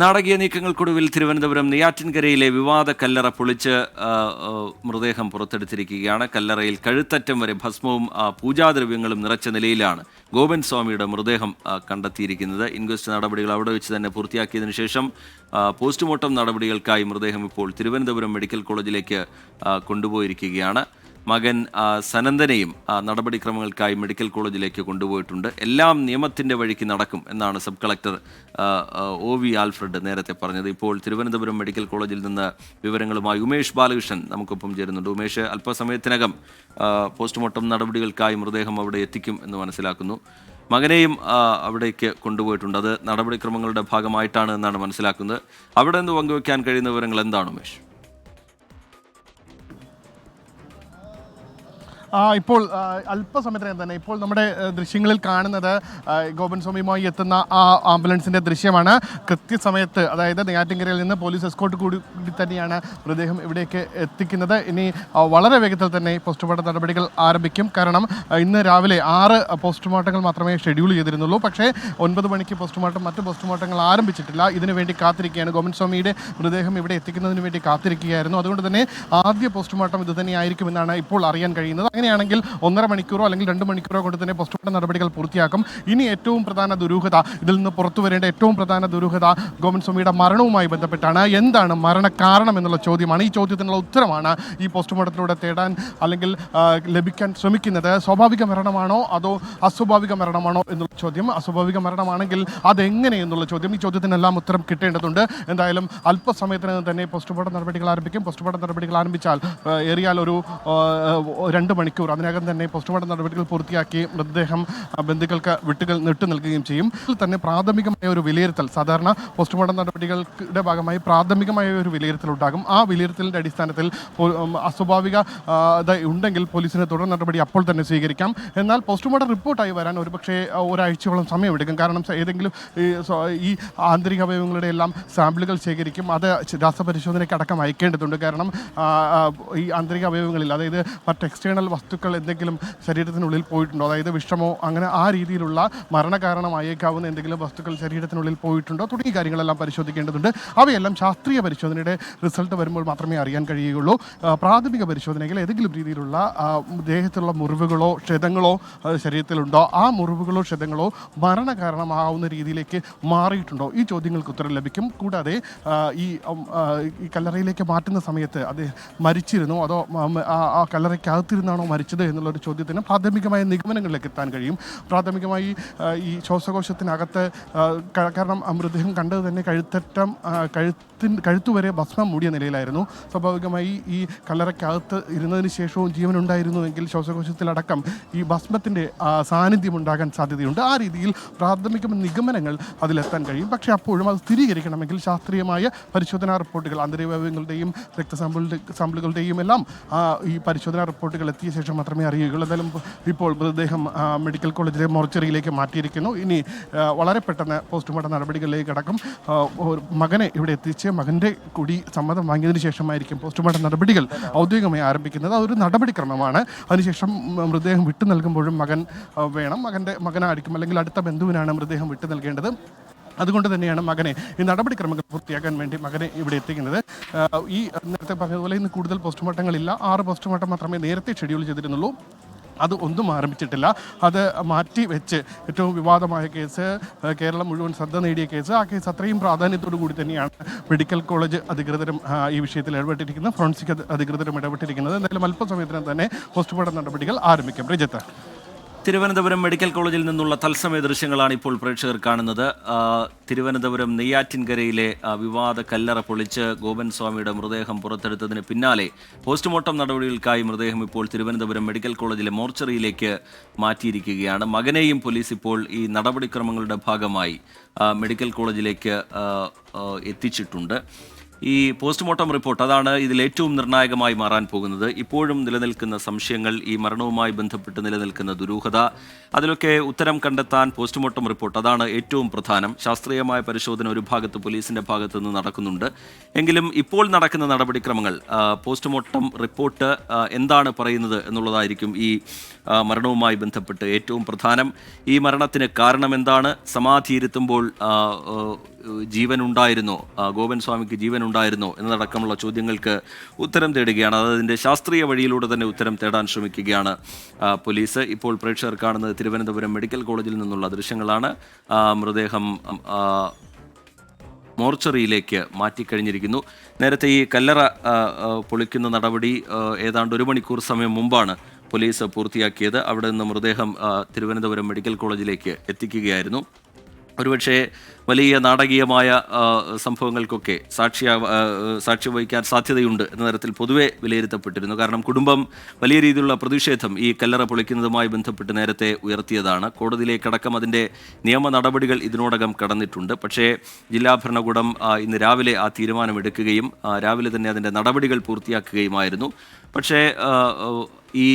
നാടകീയ നീക്കങ്ങൾക്കൊടുവിൽ തിരുവനന്തപുരം നെയ്യാറ്റിൻകരയിലെ വിവാദ കല്ലറ പൊളിച്ച് മൃതദേഹം പുറത്തെടുത്തിരിക്കുകയാണ്. കല്ലറയിൽ കഴുത്തറ്റം വരെ ഭസ്മവും പൂജാദ്രവ്യങ്ങളും നിറച്ച നിലയിലാണ് ഗോപൻ സ്വാമിയുടെ മൃതദേഹം കണ്ടെത്തിയിരിക്കുന്നത്. ഇൻക്വസ്റ്റ് നടപടികൾ അവിടെ വെച്ച് തന്നെ പൂർത്തിയാക്കിയതിനു ശേഷം പോസ്റ്റ്മോർട്ടം നടപടികൾക്കായി മൃതദേഹം ഇപ്പോൾ തിരുവനന്തപുരം മെഡിക്കൽ കോളേജിലേക്ക് കൊണ്ടുപോയിരിക്കുകയാണ്. മകൻ സനന്ദനെയും നടപടിക്രമങ്ങൾക്കായി മെഡിക്കൽ കോളേജിലേക്ക് കൊണ്ടുപോയിട്ടുണ്ട്. എല്ലാം നിയമത്തിൻ്റെ വഴിക്ക് നടക്കും എന്നാണ് സബ് കളക്ടർ OV ആൽഫ്രഡ് നേരത്തെ പറഞ്ഞത്. ഇപ്പോൾ തിരുവനന്തപുരം മെഡിക്കൽ കോളേജിൽ നിന്ന് വിവരങ്ങളുമായി ഉമേഷ് ബാലകൃഷ്ണൻ നമുക്കൊപ്പം ചേരുന്നുണ്ട്. ഉമേഷ്, അല്പസമയത്തിനകം പോസ്റ്റ്മോർട്ടം നടപടികൾക്കായി മൃതദേഹം അവിടെ എത്തിക്കും എന്ന് മനസ്സിലാക്കുന്നു. മകനെയും അവിടേക്ക് കൊണ്ടുപോയിട്ടുണ്ട്. അത് നടപടിക്രമങ്ങളുടെ ഭാഗമായിട്ടാണ് എന്നാണ് മനസ്സിലാക്കുന്നത്. അവിടെ നിന്ന് പങ്കുവയ്ക്കാൻ കഴിയുന്ന വിവരങ്ങൾ എന്താണ് ഉമേഷ്? ഇപ്പോൾ അല്പസമയത്തിനകം തന്നെ ഇപ്പോൾ നമ്മുടെ ദൃശ്യങ്ങളിൽ കാണുന്നത് ഗോപൻ സ്വാമിയുമായി എത്തുന്ന ആ ആംബുലൻസിൻ്റെ ദൃശ്യമാണ്. കൃത്യസമയത്ത്, അതായത് നെയ്യാറ്റിൻകരയിൽ നിന്ന് പോലീസ് എസ്കോർട്ട് കൂടി തന്നെയാണ് മൃതദേഹം ഇവിടേക്ക് എത്തിക്കുന്നത്. ഇനി വളരെ വേഗത്തിൽ തന്നെ പോസ്റ്റ്മോർട്ടം നടപടികൾ ആരംഭിക്കും. കാരണം ഇന്ന് രാവിലെ 6 പോസ്റ്റ്മോർട്ടങ്ങൾ മാത്രമേ ഷെഡ്യൂൾ ചെയ്തിരുന്നുള്ളൂ. പക്ഷേ 9 മണിക്ക് പോസ്റ്റ്മോർട്ടം, മറ്റ് പോസ്റ്റ്മോർട്ടങ്ങൾ ആരംഭിച്ചിട്ടില്ല. ഇതിനു വേണ്ടി കാത്തിരിക്കുകയാണ്. ഗോപൻ സ്വാമിയുടെ മൃതദേഹം ഇവിടെ എത്തിക്കുന്നതിന് വേണ്ടി കാത്തിരിക്കുകയായിരുന്നു. അതുകൊണ്ട് തന്നെ ആദ്യ പോസ്റ്റ്മോർട്ടം ഇത് തന്നെയായിരിക്കുമെന്നാണ് ഇപ്പോൾ അറിയാൻ കഴിയുന്നത്. അങ്ങനെയാണെങ്കിൽ 1.5 മണിക്കൂറോ അല്ലെങ്കിൽ 2 മണിക്കൂറോ കൊണ്ട് തന്നെ പോസ്റ്റ്മോർട്ടം നടപടികൾ പൂർത്തിയാക്കും. ഇനി ഏറ്റവും പ്രധാന ദുരൂഹത, ഇതിൽ നിന്ന് പുറത്തു വരേണ്ട ഏറ്റവും പ്രധാന ദുരൂഹത ഗോപൻ സ്വാമിയുടെ മരണവുമായി ബന്ധപ്പെട്ടാണ്. എന്താണ് മരണകാരണം എന്നുള്ള ചോദ്യമാണ്. ഈ ചോദ്യത്തിനുള്ള ഉത്തരമാണ് ഈ പോസ്റ്റ്മോർട്ടത്തിലൂടെ തേടാൻ അല്ലെങ്കിൽ ലഭിക്കാൻ ശ്രമിക്കുന്നത്. സ്വാഭാവിക മരണമാണോ അതോ അസ്വാഭാവിക മരണമാണോ എന്നുള്ള ചോദ്യം. അസ്വാഭാവിക മരണമാണെങ്കിൽ അതെങ്ങനെ എന്നുള്ള ചോദ്യം. ഈ ചോദ്യത്തിനെല്ലാം ഉത്തരം കിട്ടേണ്ടതുണ്ട്. എന്തായാലും അല്പസമയത്തിനകം തന്നെ പോസ്റ്റ്മോർട്ടം നടപടികൾ ആരംഭിക്കും. പോസ്റ്റ്മോർട്ടം നടപടികൾ ആരംഭിച്ചാൽ ഏറിയാൽ ഒരു 2 മണിക്കൂർ അതിനകം തന്നെ പോസ്റ്റ്മോർട്ടം നടപടികൾ പൂർത്തിയാക്കി മൃതദേഹം ബന്ധുക്കൾക്ക് വിട്ടു നൽകുകയും ചെയ്യും. ഇതിൽ തന്നെ പ്രാഥമികമായ ഒരു വിലയിരുത്തൽ, സാധാരണ പോസ്റ്റ്മോർട്ടം നടപടികളുടെ ഭാഗമായി പ്രാഥമികമായ ഒരു വിലയിരുത്തൽ ഉണ്ടാകും. ആ വിലയിരുത്തലിൻ്റെ അടിസ്ഥാനത്തിൽ അസ്വാഭാവിക ഉണ്ടെങ്കിൽ പോലീസിന് തുടർ നടപടി അപ്പോൾ തന്നെ സ്വീകരിക്കാം. എന്നാൽ പോസ്റ്റ്മോർട്ടം റിപ്പോർട്ടായി വരാൻ ഒരുപക്ഷെ ഒരാഴ്ചയോളം സമയമെടുക്കും. കാരണം ഏതെങ്കിലും ഈ ആന്തരിക അവയവങ്ങളുടെ എല്ലാം സാമ്പിളുകൾ ശേഖരിക്കും. അത് രാസപരിശോധനയ്ക്ക് അടക്കം അയക്കേണ്ടതുണ്ട്. കാരണം ഈ ആന്തരിക അവയവങ്ങളിൽ, അതായത് മറ്റ് എക്സ്റ്റേണൽ വസ്തുക്കൾ എന്തെങ്കിലും ശരീരത്തിനുള്ളിൽ പോയിട്ടുണ്ടോ, അതായത് വിഷമോ അങ്ങനെ ആ രീതിയിലുള്ള മരണകാരണമായേക്കാവുന്ന എന്തെങ്കിലും വസ്തുക്കൾ ശരീരത്തിനുള്ളിൽ പോയിട്ടുണ്ടോ തുടങ്ങിയ കാര്യങ്ങളെല്ലാം പരിശോധിക്കേണ്ടതുണ്ട്. അവയെല്ലാം ശാസ്ത്രീയ പരിശോധനയുടെ റിസൾട്ട് വരുമ്പോൾ മാത്രമേ അറിയാൻ കഴിയുകയുള്ളൂ. പ്രാഥമിക പരിശോധനയിൽ ഏതെങ്കിലും രീതിയിലുള്ള ദേഹത്തിലുള്ള മുറിവുകളോ ക്ഷതങ്ങളോ ശരീരത്തിലുണ്ടോ, ആ മുറിവുകളോ ക്ഷതങ്ങളോ മരണകാരണമാവുന്ന രീതിയിലേക്ക് മാറിയിട്ടുണ്ടോ, ഈ ചോദ്യങ്ങൾക്ക് ഉത്തരം ലഭിക്കും. കൂടാതെ ഈ കല്ലറയിലേക്ക് മാറ്റുന്ന സമയത്ത് അത് മരിച്ചിരുന്നോ അതോ ആ കല്ലറയ്ക്കകത്തിരുന്നാണോ മരിച്ചത് എന്നുള്ളൊരു ചോദ്യത്തിന് പ്രാഥമികമായ നിഗമനങ്ങളിലേക്ക് എത്താൻ കഴിയും. പ്രാഥമികമായി ഈ ശ്വാസകോശത്തിനകത്ത്, കാരണം മൃതദേഹം കണ്ടത് തന്നെ കഴുത്തുവരെ ഭസ്മം മൂടിയ നിലയിലായിരുന്നു. സ്വാഭാവികമായി ഈ കല്ലറയ്ക്കകത്ത് ഇരുന്നതിന് ശേഷവും ജീവനുണ്ടായിരുന്നുവെങ്കിൽ ശ്വാസകോശത്തിലടക്കം ഈ ഭസ്മത്തിൻ്റെ സാന്നിധ്യം ഉണ്ടാകാൻ സാധ്യതയുണ്ട്. ആ രീതിയിൽ പ്രാഥമിക നിഗമനങ്ങൾ അതിലെത്താൻ കഴിയും. പക്ഷേ അപ്പോഴും അത് സ്ഥിരീകരിക്കണമെങ്കിൽ ശാസ്ത്രീയമായ പരിശോധനാ റിപ്പോർട്ടുകൾ, ആന്തരികവയവങ്ങളുടെയും രക്തസാമ്പിളുകളുടെയും എല്ലാം ഈ പരിശോധനാ റിപ്പോർട്ടുകൾ എത്തിയ ശേഷം മാത്രമേ അറിയുകയുള്ളൂ. എന്തായാലും ഇപ്പോൾ മൃതദേഹം മെഡിക്കൽ കോളേജിലെ മോർച്ചറിയിലേക്ക് മാറ്റിയിരിക്കുന്നു. ഇനി വളരെ പെട്ടെന്ന് പോസ്റ്റ്മോർട്ടം നടപടികളിലേക്ക് അടക്കം മകനെ ഇവിടെ എത്തിച്ച് മകൻ്റെ കൂടി സമ്മതം വാങ്ങിയതിനു ശേഷമായിരിക്കും പോസ്റ്റ്മോർട്ടം നടപടികൾ ഔദ്യോഗികമായി ആരംഭിക്കുന്നത്. അതൊരു നടപടിക്രമമാണ്. അതിനുശേഷം മൃതദേഹം വിട്ടു നൽകുമ്പോഴും മകൻ വേണം. മകനായിരിക്കും അല്ലെങ്കിൽ അടുത്ത ബന്ധുവിനാണ് മൃതദേഹം വിട്ടു നൽകേണ്ടത്. അതുകൊണ്ട് തന്നെയാണ് മകനെ ഈ നടപടിക്രമങ്ങൾ പൂർത്തിയാക്കാൻ വേണ്ടി മകനെ ഇവിടെ എത്തിക്കുന്നത്. ഈ നേരത്തെ പറഞ്ഞതുപോലെ ഇന്ന് കൂടുതൽ പോസ്റ്റ്മോർട്ടങ്ങളില്ല. 6 പോസ്റ്റ്മോർട്ടം മാത്രമേ നേരത്തെ ഷെഡ്യൂൾ ചെയ്തിരുന്നുള്ളൂ. അത് ഒന്നും ആരംഭിച്ചിട്ടില്ല. അത് മാറ്റി വെച്ച് ഏറ്റവും വിവാദമായ കേസ്, കേരളം മുഴുവൻ ശ്രദ്ധ നേടിയ കേസ്, ആ കേസ് അത്രയും പ്രാധാന്യത്തോടു കൂടി തന്നെയാണ് മെഡിക്കൽ കോളേജ് അധികൃതരും ഈ വിഷയത്തിൽ ഇടപെട്ടിരിക്കുന്നത്, ഫോറൻസിക് അധികൃതരും ഇടപെട്ടിരിക്കുന്നത്. എന്തായാലും അല്പസമയത്തിന് തന്നെ പോസ്റ്റ്മോർട്ടം നടപടികൾ ആരംഭിക്കും. രജത്ത്, തിരുവനന്തപുരം മെഡിക്കൽ കോളേജിൽ നിന്നുള്ള തത്സമയ ദൃശ്യങ്ങളാണ് ഇപ്പോൾ പ്രേക്ഷകർ കാണുന്നത്. തിരുവനന്തപുരം നെയ്യാറ്റിൻകരയിലെ വിവാദ കല്ലറ പൊളിച്ച് ഗോപൻ സ്വാമിയുടെ മൃതദേഹം പുറത്തെടുത്തതിന് പിന്നാലെ പോസ്റ്റ്മോർട്ടം നടപടികൾക്കായി മൃതദേഹം ഇപ്പോൾ തിരുവനന്തപുരം മെഡിക്കൽ കോളേജിലെ മോർച്ചറിയിലേക്ക് മാറ്റിയിരിക്കുകയാണ്. മകനെയും പോലീസ് ഇപ്പോൾ ഈ നടപടിക്രമങ്ങളുടെ ഭാഗമായി മെഡിക്കൽ കോളേജിലേക്ക് എത്തിച്ചിട്ടുണ്ട്. ഈ പോസ്റ്റ്മോർട്ടം റിപ്പോർട്ട്, അതാണ് ഇതിൽ ഏറ്റവും നിർണായകമായി മാറാൻ പോകുന്നത്. ഇപ്പോഴും നിലനിൽക്കുന്ന സംശയങ്ങൾ, ഈ മരണവുമായി ബന്ധപ്പെട്ട് നിലനിൽക്കുന്ന ദുരൂഹത, അതിലൊക്കെ ഉത്തരം കണ്ടെത്താൻ പോസ്റ്റ്മോർട്ടം റിപ്പോർട്ട്, അതാണ് ഏറ്റവും പ്രധാനം. ശാസ്ത്രീയമായ പരിശോധന ഒരു ഭാഗത്ത് പോലീസിൻ്റെ ഭാഗത്തു നിന്ന് നടക്കുന്നുണ്ട്. എങ്കിലും ഇപ്പോൾ നടക്കുന്ന നടപടിക്രമങ്ങൾ, പോസ്റ്റ്മോർട്ടം റിപ്പോർട്ട് എന്താണ് പറയുന്നത് എന്നുള്ളതായിരിക്കും ഈ മരണവുമായി ബന്ധപ്പെട്ട് ഏറ്റവും പ്രധാനം. ഈ മരണത്തിന് കാരണം എന്താണ്, സമാധിയിരുത്തുമ്പോൾ ജീവൻ ഉണ്ടായിരുന്നോ, ഗോപൻ സ്വാമിക്ക് ജീവൻ ഉണ്ടായിരുന്നോ എന്നതടക്കമുള്ള ചോദ്യങ്ങൾക്ക് ഉത്തരം തേടുകയാണ്. അതിൻ്റെ ശാസ്ത്രീയ വഴിയിലൂടെ തന്നെ ഉത്തരം തേടാൻ ശ്രമിക്കുകയാണ് പോലീസ്. ഇപ്പോൾ പ്രേക്ഷകർ കാണുന്നത് തിരുവനന്തപുരം മെഡിക്കൽ കോളേജിൽ നിന്നുള്ള ദൃശ്യങ്ങളാണ്. മൃതദേഹം മോർച്ചറിയിലേക്ക് മാറ്റിക്കഴിഞ്ഞിരിക്കുന്നു. നേരത്തെ ഈ കല്ലറ പൊളിക്കുന്ന നടപടി ഏതാണ്ട് 1 മണിക്കൂർ സമയം മുമ്പാണ് പോലീസ് പൂർത്തിയാക്കിയത്. അവിടെ നിന്ന് മൃതദേഹം തിരുവനന്തപുരം മെഡിക്കൽ കോളേജിലേക്ക് എത്തിക്കുകയായിരുന്നു. ഒരുപക്ഷെ വലിയ നാടകീയമായ സംഭവങ്ങൾക്കൊക്കെ സാക്ഷ്യം വഹിക്കാൻ സാധ്യതയുണ്ട് എന്ന തരത്തിൽ പൊതുവെ വിലയിരുത്തപ്പെട്ടിരുന്നു. കാരണം കുടുംബം വലിയ രീതിയിലുള്ള പ്രതിഷേധം ഈ കല്ലറ പൊളിക്കുന്നതുമായി ബന്ധപ്പെട്ട് നേരത്തെ ഉയർത്തിയതാണ്. കോടതിയിലേക്കടക്കം അതിൻ്റെ നിയമ നടപടികൾ ഇതിനോടകം കടന്നിട്ടുണ്ട്. പക്ഷേ ജില്ലാ ഭരണകൂടം ഇന്ന് രാവിലെ ആ തീരുമാനമെടുക്കുകയും രാവിലെ തന്നെ അതിൻ്റെ നടപടികൾ പൂർത്തിയാക്കുകയുമായിരുന്നു. പക്ഷേ ഈ